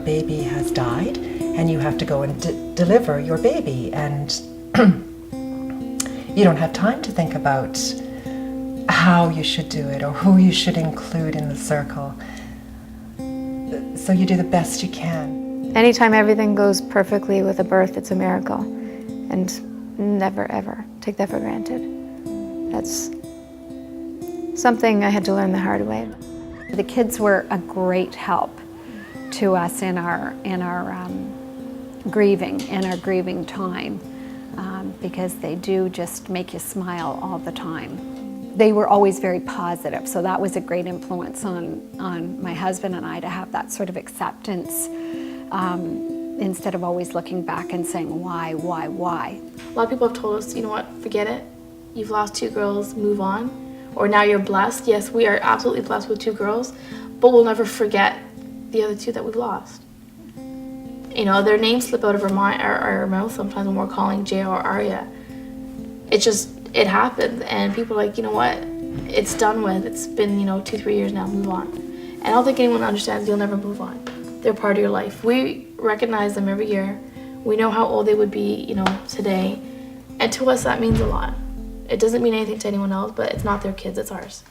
your baby has died and you have to go and deliver your baby, and you don't have time to think about how you should do it or who you should include in the circle. So you do the best you can. Anytime everything goes perfectly with a birth, it's a miracle. And never, ever take that for granted. That's something I had to learn the hard way. The kids were a great help to us in our grieving time, because they do just make you smile all the time. They were always very positive, so that was a great influence on my husband and I, to have that sort of acceptance, instead of always looking back and saying, why? A lot of people have told us, you know what, forget it. You've lost 2 girls, move on. Or now you're blessed. Yes, we are absolutely blessed with 2 girls, but we'll never forget the other 2 that we've lost. You know, their names slip out of our mouth sometimes when we're calling Jaya or Arya. It happened, and people are like, you know what, it's done with. It's been, 2-3 years now, move on. And I don't think anyone understands you'll never move on. They're part of your life. We recognize them every year. We know how old they would be, today. And to us, that means a lot. It doesn't mean anything to anyone else, but it's not their kids, it's ours.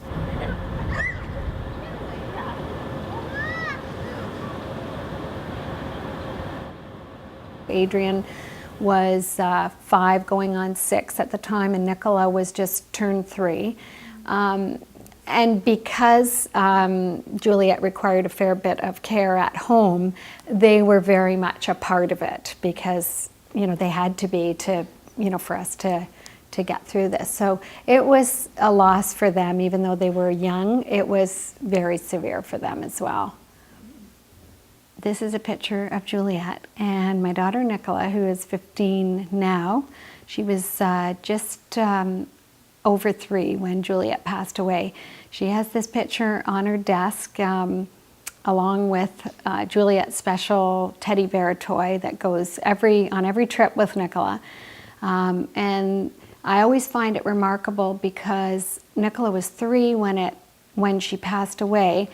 Adrian was 5 going on 6 at the time, and Nicola was just turned 3. And because Juliet required a fair bit of care at home, they were very much a part of it, because they had to be for us to get through this. So it was a loss for them. Even though they were young, it was very severe for them as well. This is a picture of Juliet and my daughter Nicola, who is 15 now. She was just over 3 when Juliet passed away. She has this picture on her desk, along with Juliet's special teddy bear toy that goes on every trip with Nicola. And I always find it remarkable, because Nicola was 3 when she passed away.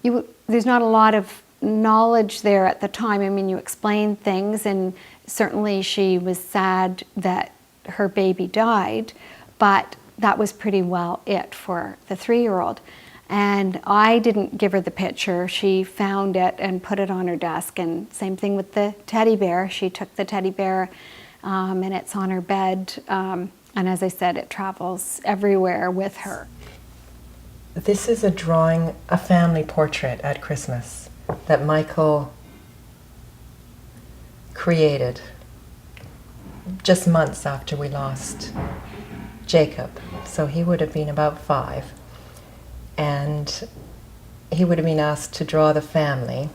There's not a lot of knowledge there at the time. I mean, you explain things, and certainly she was sad that her baby died, but that was pretty well it for the 3-year-old. And I didn't give her the picture. She found it and put it on her desk, and same thing with the teddy bear. She took the teddy bear, and it's on her bed, and as I said, it travels everywhere with her. This is a family portrait at Christmas that Michael created just months after we lost Jacob. So he would have been about 5, and he would have been asked to draw the family.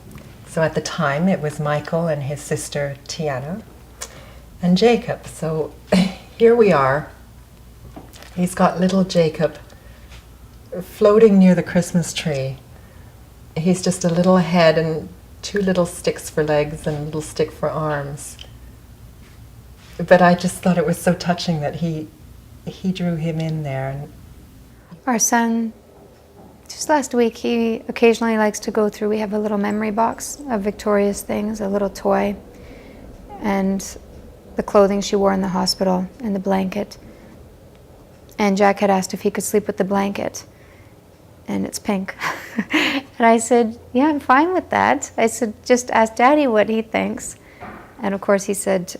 So at the time it was Michael and his sister Tiana and Jacob. So here we are. He's got little Jacob floating near the Christmas tree. He's just a little head and 2 little sticks for legs and a little stick for arms. But I just thought it was so touching that he drew him in there. Our son, just last week, he occasionally likes to go through, we have a little memory box of Victoria's things, a little toy, and the clothing she wore in the hospital, and the blanket. And Jack had asked if he could sleep with the blanket, and it's pink. And I said, yeah, I'm fine with that. I said, just ask Daddy what he thinks. And of course he said,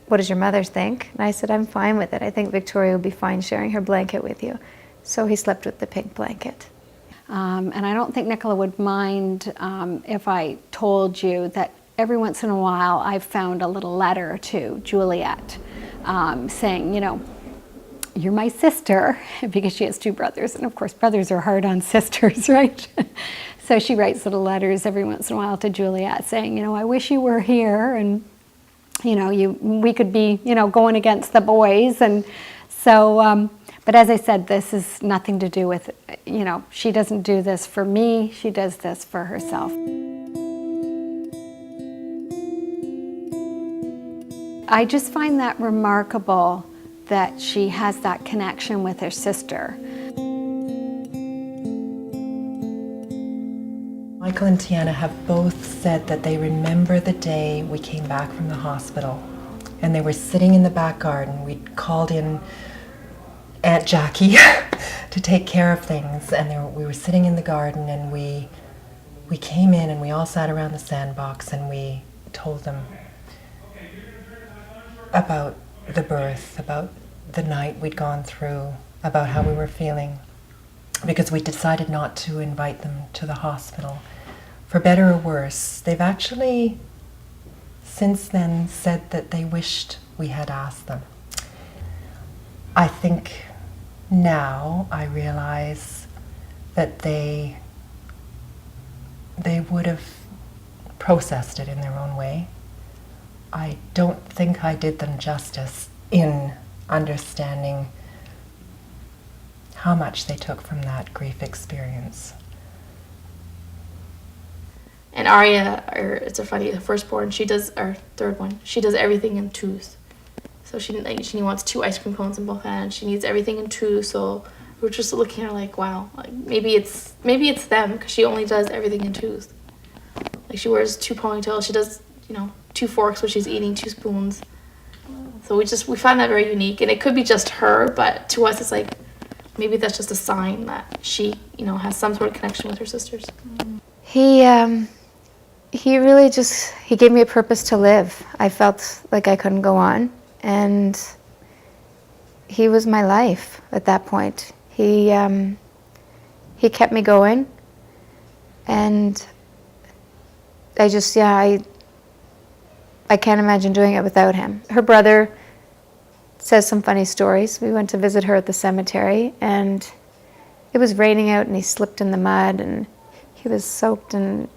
what does your mother think? And I said, I'm fine with it. I think Victoria will be fine sharing her blanket with you. So he slept with the pink blanket. And I don't think Nicola would mind if I told you that every once in a while I've found a little letter to Juliet saying, you're my sister, because she has 2 brothers, and of course brothers are hard on sisters, right? So she writes little letters every once in a while to Juliet saying, I wish you were here, and we could be, going against the boys. And so, but as I said, this is nothing to do with, she doesn't do this for me, she does this for herself. I just find that remarkable, that she has that connection with her sister. Michael Michael and Tiana have both said that they remember the day we came back from the hospital and they were sitting in the back garden. We'd called in Aunt Jackie to take care of things, and we were sitting in the garden, and we came in and we all sat around the sandbox and we told them about the birth, about the night we'd gone through, about how we were feeling, because we decided not to invite them to the hospital. For better or worse, they've actually since then said that they wished we had asked them. I think now I realize that they would have processed it in their own way. I don't think I did them justice in understanding how much they took from that grief experience. And Arya, it's so funny, the firstborn, she does, our third one, she does everything in twos. So she wants 2 ice cream cones in both hands. She needs everything in twos. So we're just looking at her like, wow, like maybe it's them, because she only does everything in twos. Like she wears 2 ponytails. She does 2 forks when she's eating, 2 spoons. So we find that very unique, and it could be just her, but to us it's like maybe that's just a sign that she has some sort of connection with her sisters. He really he gave me a purpose to live. I felt like I couldn't go on, and he was my life at that point. He kept me going, and I can't imagine doing it without him. Her brother says some funny stories. We went to visit her at the cemetery, and it was raining out, and he slipped in the mud, and he was soaked and,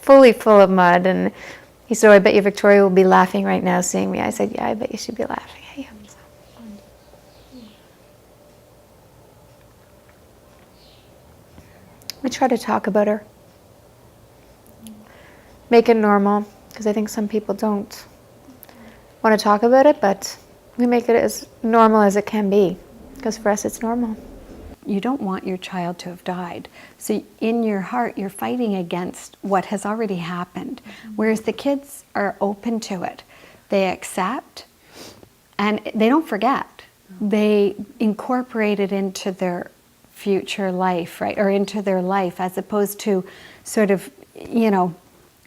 fully full of mud. And he said, "Oh, I bet you Victoria will be laughing right now seeing me." I said, "Yeah, I bet you she'd be laughing at you." We try to talk about her. Make it normal, because I think some people don't want to talk about it, but we make it as normal as it can be, because for us it's normal. You don't want your child to have died. So in your heart, you're fighting against what has already happened. Whereas the kids are open to it. They accept, and they don't forget. They incorporate it into their future life, right? Or into their life, as opposed to sort of,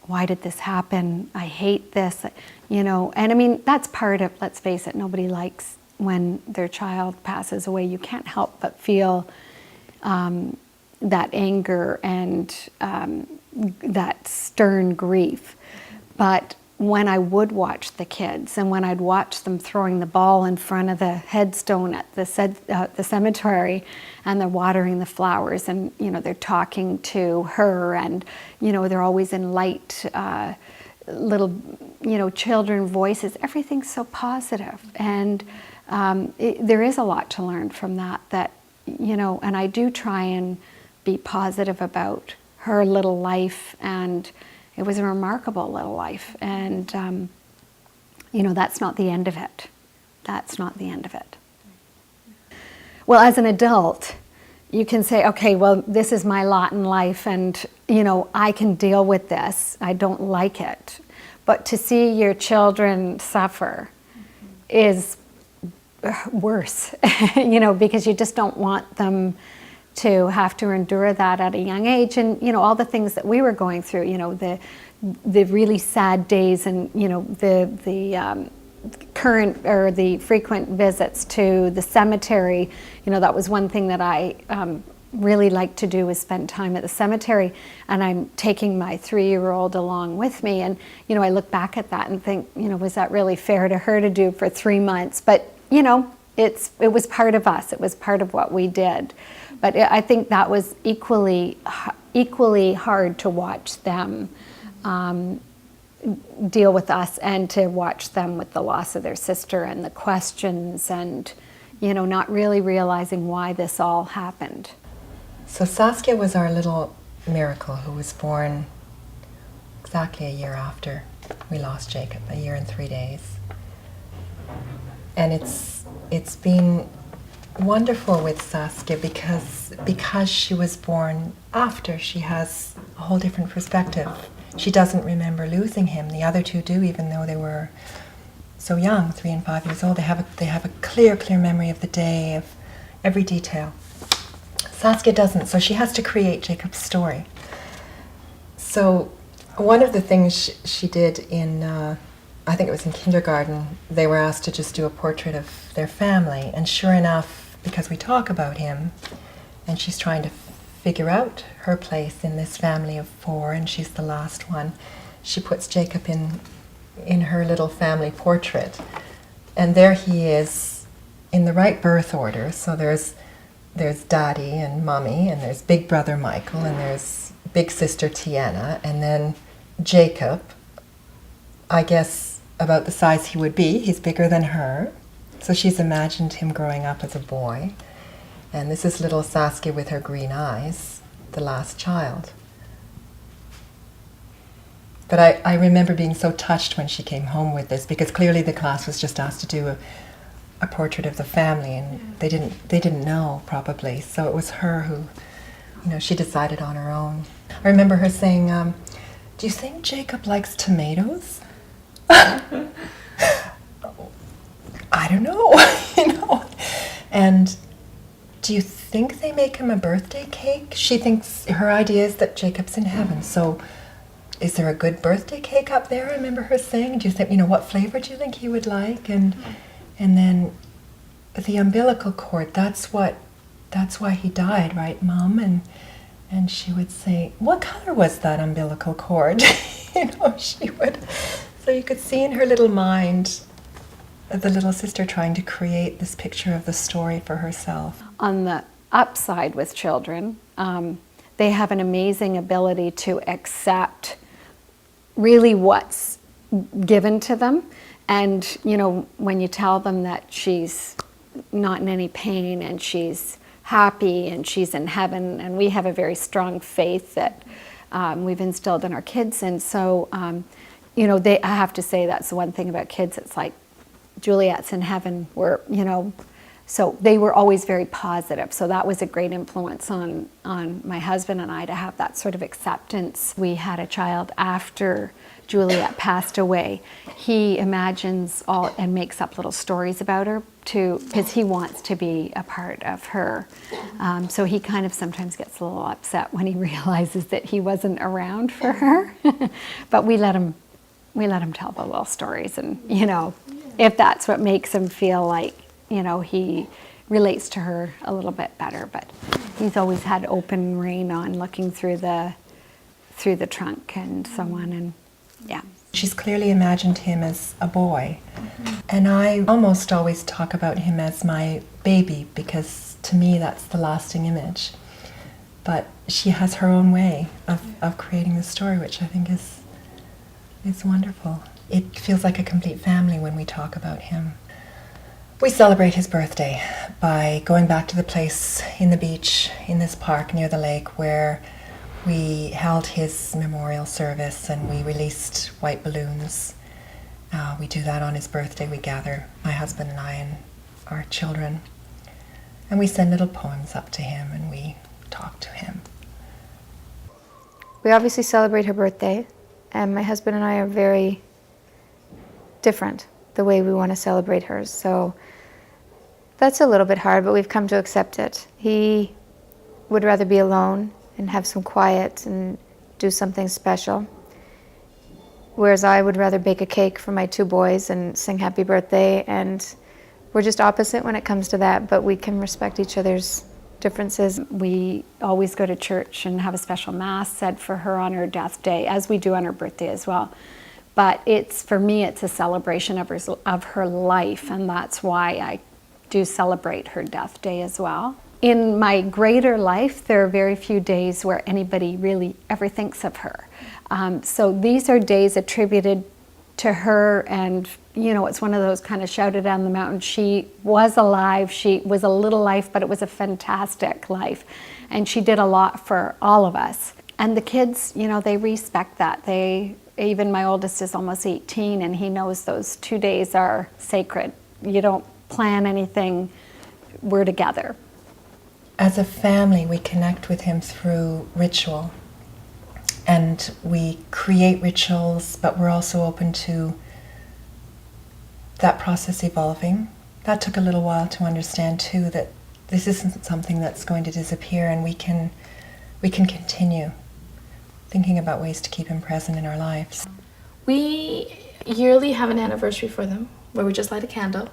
why did this happen? I hate this, And I mean, that's part of, let's face it, nobody likes when their child passes away. You can't help but feel that anger and that stern grief. But when I would watch the kids, and when I'd watch them throwing the ball in front of the headstone at the cemetery, and they're watering the flowers, and they're talking to her, and they're always in light little children voices. Everything's so positive, and there is a lot to learn from that, and I do try and be positive about her little life, and it was a remarkable little life, and that's not the end of it. That's not the end of it. Well, as an adult, you can say, okay, well, this is my lot in life, and I can deal with this. I don't like it. But to see your children suffer is worse, because you just don't want them to have to endure that at a young age, and all the things that we were going through, the really sad days, and the current or the frequent visits to the cemetery. That was one thing that I really like to do, is spend time at the cemetery, and I'm taking my 3-year-old along with me, and I look back at that and think, was that really fair to her to do for 3 months? But it was part of us. It was part of what we did. But I think that was equally hard to watch them deal with us, and to watch them with the loss of their sister, and the questions, and not really realizing why this all happened. So Saskia was our little miracle, who was born exactly a year after we lost Jacob, 1 year and 3 days. And it's been wonderful with Saskia because she was born after, she has a whole different perspective. She doesn't remember losing him. The other two do, even though they were so young, 3 and 5 years old. They have a clear memory of the day, of every detail. Saskia doesn't, so she has to create Jacob's story. So one of the things she did in, I think it was in kindergarten, they were asked to just do a portrait of their family. And sure enough, because we talk about him, and she's trying to figure out her place in this family of 4, and she's the last one, she puts Jacob in her little family portrait. And there he is in the right birth order. So there's Daddy and Mommy, and there's Big Brother Michael, and there's Big Sister Tiana, and then Jacob, I guess about the size he would be. He's bigger than her. So she's imagined him growing up as a boy. And this is little Saskia with her green eyes, the last child. But I remember being so touched when she came home with this, because clearly the class was just asked to do a portrait of the family, and they didn't know probably. So it was her who, she decided on her own. I remember her saying, "Do you think Jacob likes tomatoes?" I don't know, And do you think they make him a birthday cake? She thinks her idea is that Jacob's in heaven. So is there a good birthday cake up there? I remember her saying, do you think, what flavor do you think he would like? And then the umbilical cord, that's why he died, right, Mom? And she would say, what color was that umbilical cord? She would. So you could see in her little mind the little sister trying to create this picture of the story for herself. On the upside with children, they have an amazing ability to accept really what's given to them. And, when you tell them that she's not in any pain and she's happy and she's in heaven, and we have a very strong faith that we've instilled in our kids. And so, I have to say that's the one thing about kids. It's like Juliet's in heaven. So they were always very positive. So that was a great influence on my husband and I to have that sort of acceptance. We had a child after Juliet passed away. He imagines all and makes up little stories about her because he wants to be a part of her. So he kind of sometimes gets a little upset when he realizes that he wasn't around for her. But we let him tell the little stories, and if that's what makes him feel like he relates to her a little bit better. But he's always had open rein on looking through the trunk and so on, and yeah. She's clearly imagined him as a boy. Mm-hmm. And I almost always talk about him as my baby, because to me that's the lasting image. But she has her own way of creating the story, which I think is wonderful. It feels like a complete family when we talk about him. We celebrate his birthday by going back to the place in the beach, in this park near the lake, where we held his memorial service and we released white balloons. We do that on his birthday. We gather, my husband and I and our children, and we send little poems up to him and we talk to him. We obviously celebrate her birthday, and my husband and I are very different the way we want to celebrate hers. So that's a little bit hard, but we've come to accept it. He would rather be alone and have some quiet and do something special, whereas I would rather bake a cake for my 2 boys and sing happy birthday, and we're just opposite when it comes to that, but we can respect each other's differences. We always go to church and have a special mass said for her on her death day, as we do on her birthday as well. But for me, it's a celebration of her life, and that's why I do celebrate her death day as well. In my greater life, there are very few days where anybody really ever thinks of her. So these are days attributed to her, and it's one of those kind of shouted down the mountain. She was alive. She was a little life, but it was a fantastic life, and she did a lot for all of us. And the kids, they respect that. Even my oldest is almost 18, and he knows those 2 days are sacred. You don't plan anything we're together. As a family, we connect with him through ritual. And we create rituals, but we're also open to that process evolving. That took a little while to understand too, that this isn't something that's going to disappear, and we can continue thinking about ways to keep him present in our lives. We yearly have an anniversary for them where we just light a candle.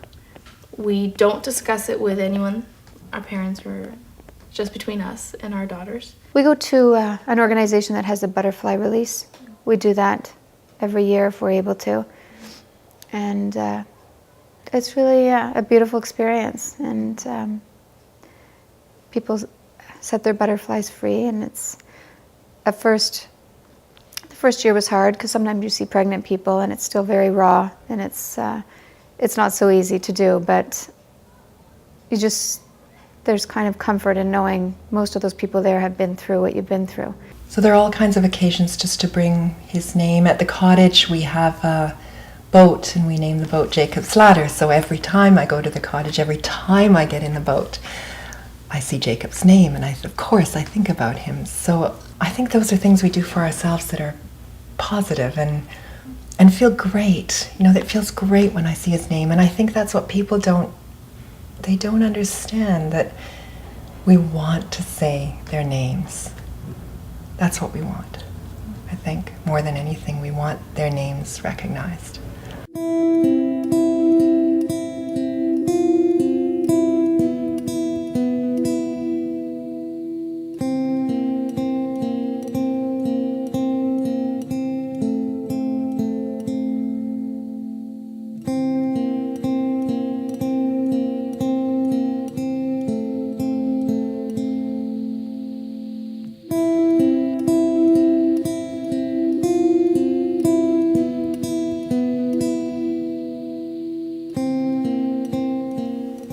We don't discuss it with anyone, our parents, or just between us and our daughters. We go to an organization that has a butterfly release. We do that every year if we're able to. And it's really a beautiful experience. And people set their butterflies free. And it's, the first year was hard because sometimes you see pregnant people and it's still very raw. And it's not so easy to do, but there's kind of comfort in knowing most of those people there have been through what you've been through. So there are all kinds of occasions just to bring his name. At the cottage we have a boat, and we name the boat Jacob's Ladder. So every time I go to the cottage, every time I get in the boat, I see Jacob's name, and of course I think about him. So I think those are things we do for ourselves that are positive and feel great. You know, that feels great when I see his name, and I think that's what people don't understand, that we want to say their names. That's what we want, I think. More than anything, we want their names recognized.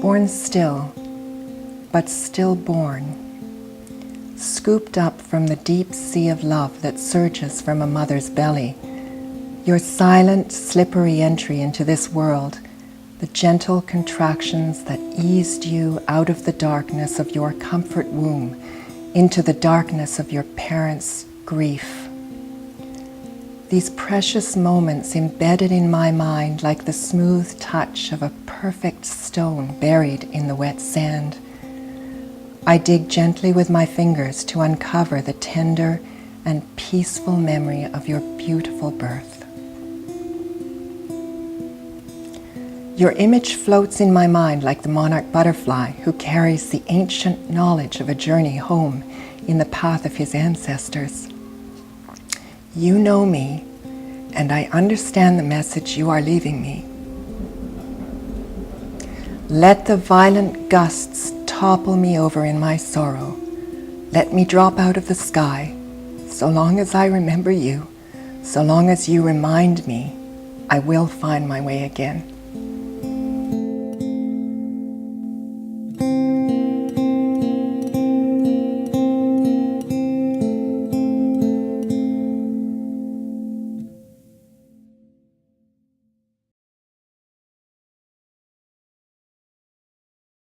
Born still, but still born, scooped up from the deep sea of love that surges from a mother's belly, your silent, slippery entry into this world, the gentle contractions that eased you out of the darkness of your comfort womb into the darkness of your parents' grief. These precious moments embedded in my mind like the smooth touch of a perfect stone buried in the wet sand. I dig gently with my fingers to uncover the tender and peaceful memory of your beautiful birth. Your image floats in my mind like the monarch butterfly who carries the ancient knowledge of a journey home in the path of his ancestors. You know me, and I understand the message you are leaving me. Let the violent gusts topple me over in my sorrow. Let me drop out of the sky. So long as I remember you, so long as you remind me, I will find my way again.